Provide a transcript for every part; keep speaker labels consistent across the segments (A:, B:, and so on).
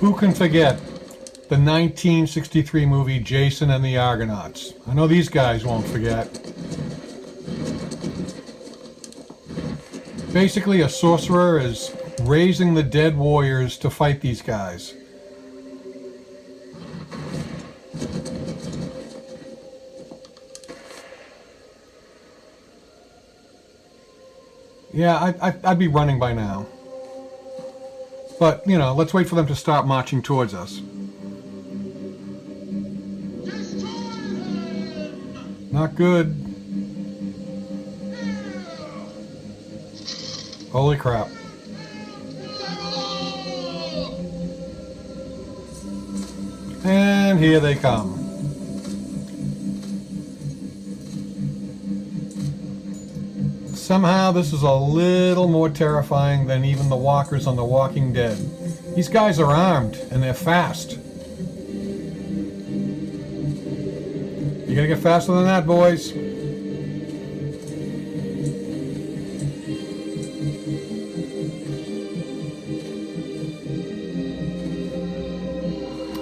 A: Who can forget the 1963 movie Jason and the Argonauts? I know these guys won't forget. Basically, a sorcerer is raising the dead warriors to fight these guys. Yeah, I'd be running by now. But, you know, let's wait for them to start marching towards us. Not good. Holy crap. And here they come. Somehow this is a little more terrifying than even the walkers on The Walking Dead. These guys are armed and they're fast. You gotta get faster than that, boys.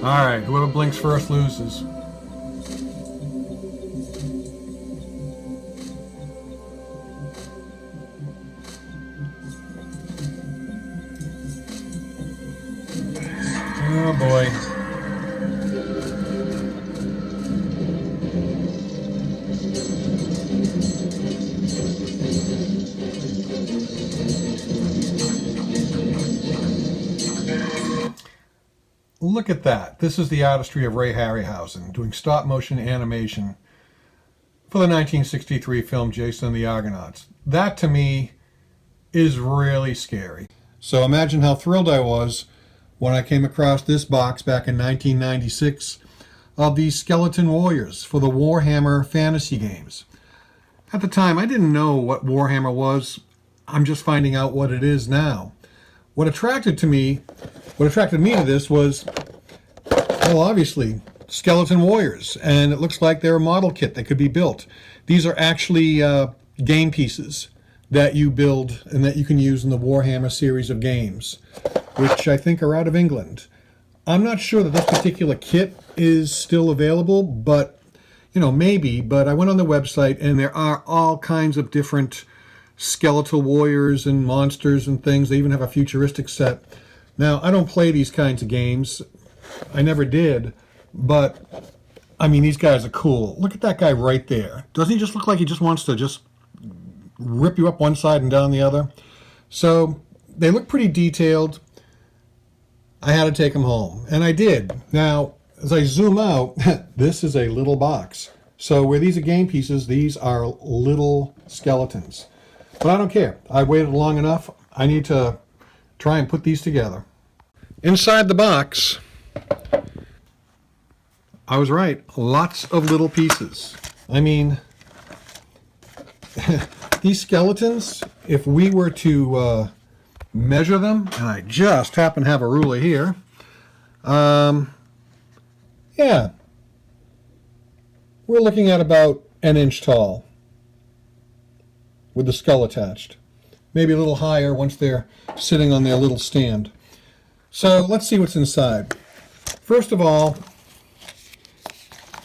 A: Alright, whoever blinks first loses. Oh boy. Look at that. This is the artistry of Ray Harryhausen doing stop motion animation for the 1963 film Jason and the Argonauts. That to me is really scary. So imagine how thrilled I was when I came across this box back in 1996 of these skeleton warriors for the Warhammer fantasy games. At the time, I didn't know what Warhammer was. I'm just finding out what it is now. What attracted me to this was, well, obviously, skeleton warriors, and it looks like they're a model kit that could be built. These are actually game pieces that you build and that you can use in the Warhammer series of games, which I think are out of England. I'm not sure that this particular kit is still available, but, you know, maybe. But I went on the website and there are all kinds of different skeletal warriors and monsters and things. They even have a futuristic set. Now, I don't play these kinds of games. I never did, but, I mean, these guys are cool. Look at that guy right there. Doesn't he just look like he just wants to just rip you up one side and down the other? So they look pretty detailed. I had to take them home, and I did. Now, as I zoom out, this is a little box. So where these are game pieces, these are little skeletons. But I don't care. I waited long enough. I need to try and put these together. Inside the box, I was right. Lots of little pieces. I mean, these skeletons, if we were to measure them, and I just happen to have a ruler here, yeah, we're looking at about an inch tall with the skull attached. Maybe a little higher once they're sitting on their little stand. So let's see what's inside. First of all,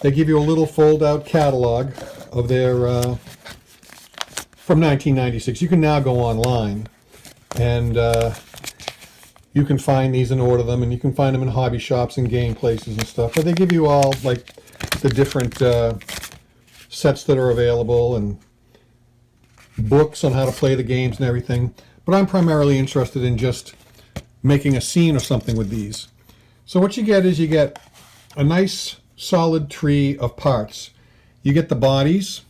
A: they give you a little fold-out catalog of their from 1996. You can now go online and you can find these and order them, and you can find them in hobby shops and game places and stuff. But they give you all like the different sets that are available and books on how to play the games and everything. But I'm primarily interested in just making a scene or something with these. So what you get is you get a nice solid tree of parts. You get the bodies,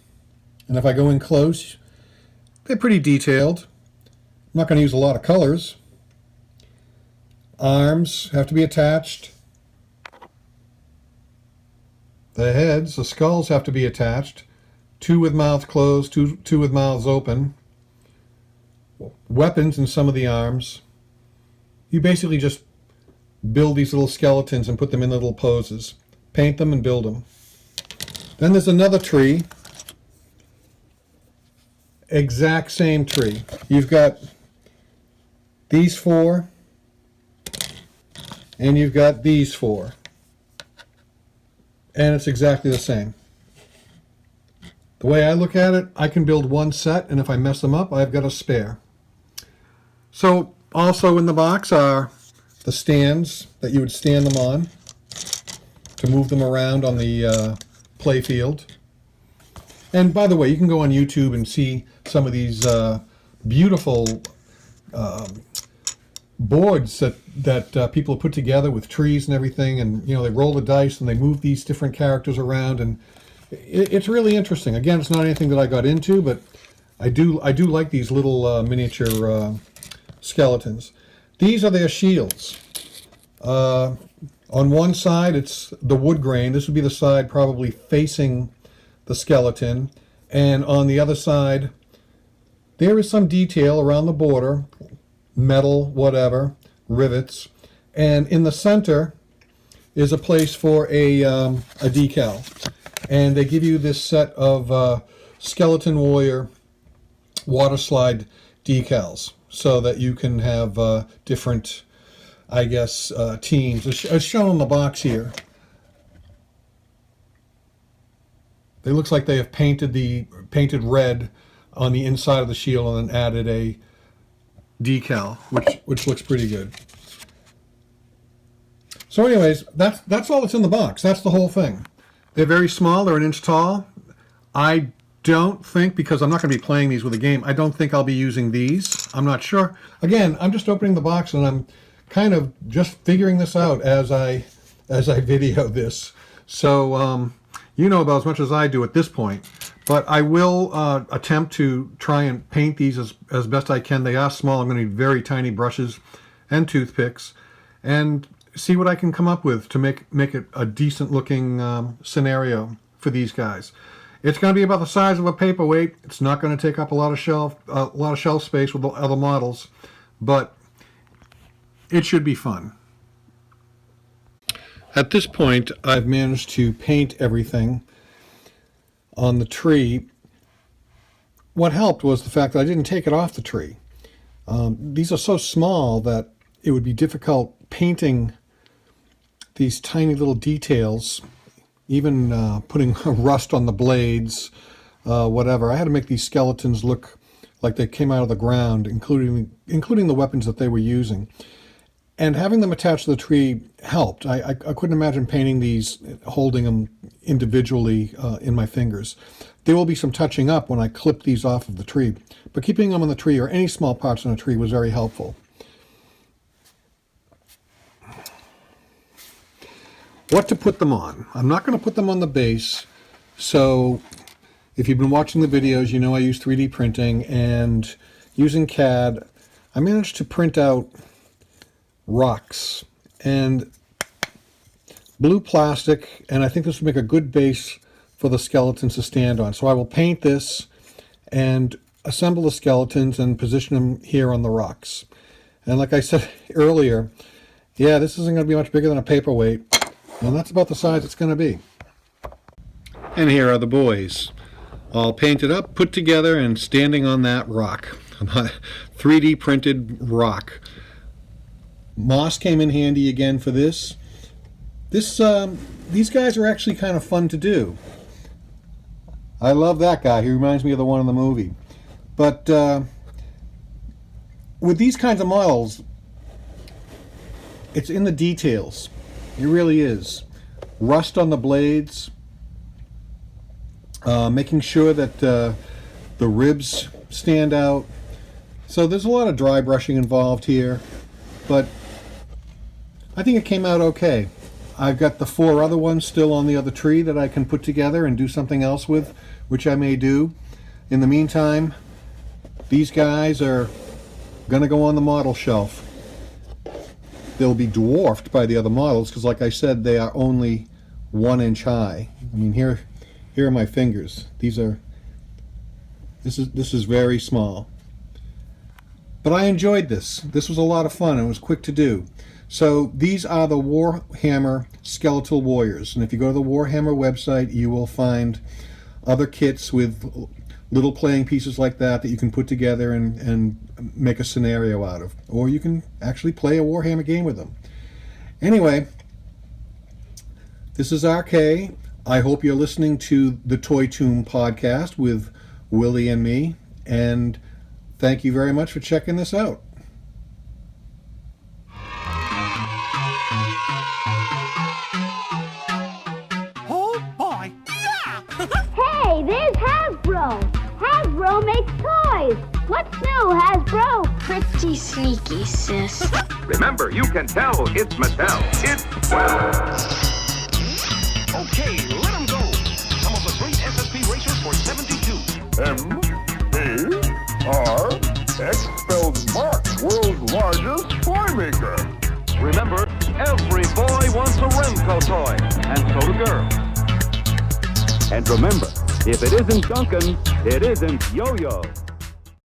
A: and if I go in close, they're pretty detailed. I'm not going to use a lot of colors. Arms have to be attached. The heads, the skulls have to be attached. Two with mouths closed, two with mouths open. Weapons in some of the arms. You basically just build these little skeletons and put them in little poses. Paint them and build them. Then there's another tree. Exact same tree. You've got these four. and you've got these 4. And it's exactly the same. The way I look at it, I can build one set, and if I mess them up, I've got a spare. So also in the box are the stands that you would stand them on to move them around on the play field. And by the way, you can go on YouTube and see some of these beautiful boards that people put together with trees and everything, and you know, they roll the dice and they move these different characters around, and it's really interesting. Again, it's not anything that I got into, but I do like these little miniature skeletons. These are their shields. On one side, it's the wood grain. This would be the side probably facing the skeleton, and on the other side, there is some detail around the border, metal, whatever, rivets, and in the center is a place for a decal. And they give you this set of Skeleton Warrior water slide decals so that you can have different, I guess, teams. As shown on the box here, it looks like they have painted red on the inside of the shield and then added a decal, which looks pretty good. So anyways, that's all that's in the box. That's the whole thing. They're very small. They're 1 inch tall. I don't think, because I'm not going to be playing these with a game, I don't think I'll be using these. I'm not sure. Again, I'm just opening the box and I'm kind of just figuring this out as I video this. So you know about as much as I do at this point. But I will attempt to try and paint these as best I can. They are small. I'm going to need very tiny brushes and toothpicks, and see what I can come up with to make it a decent looking scenario for these guys. It's going to be about the size of a paperweight. It's not going to take up a lot of shelf space with the other models, but it should be fun. At this point, I've managed to paint everything on the tree. What helped was the fact that I didn't take it off the tree. These are so small that it would be difficult painting these tiny little details, even putting rust on the blades, whatever. I had to make these skeletons look like they came out of the ground, including the weapons that they were using. And having them attached to the tree helped. I couldn't imagine painting these, holding them individually in my fingers. There will be some touching up when I clip these off of the tree, but keeping them on the tree or any small parts on a tree was very helpful. What to put them on? I'm not going to put them on the base, so if you've been watching the videos, you know I use 3D printing, and using CAD, I managed to print out rocks and blue plastic, and I think this will make a good base for the skeletons to stand on. So I will paint this and assemble the skeletons and position them here on the rocks. And like I said earlier, yeah, this isn't going to be much bigger than a paperweight, and that's about the size it's going to be. And here are the boys, all painted up, put together, and standing on that rock, 3D printed rock. Moss came in handy again for this. These guys are actually kind of fun to do. I love that guy. He reminds me of the one in the movie. But with these kinds of models, it's in the details. It really is. Rust on the blades, making sure that the ribs stand out. So there's a lot of dry brushing involved here, but I think it came out okay. I've got the 4 other ones still on the other tree that I can put together and do something else with, which I may do. In the meantime, these guys are going to go on the model shelf. They'll be dwarfed by the other models because, like I said, they are only 1 inch high. I mean, here are my fingers. This is very small. But I enjoyed this. This was a lot of fun. It was quick to do. So these are the Warhammer Skeletal Warriors. And if you go to the Warhammer website, you will find other kits with little playing pieces like that you can put together and make a scenario out of. Or you can actually play a Warhammer game with them. Anyway, this is ArKay. I hope you're listening to the Toy Tomb podcast with Willie and me, and thank you very much for checking this out.
B: Oh boy! Yeah!
C: Hey, there's Hasbro! Hasbro makes toys! What's new, Hasbro?
D: Pretty sneaky, sis.
E: Remember, you can tell it's Mattel. It's well.
F: Okay, let them go. Some of the great SSP racers for 72.
G: M-A-R-X spells Mark, world's largest toy maker.
E: Remember, every boy wants a Remco toy, and so do girls. And remember, if it isn't Duncan, it isn't Yo-Yo.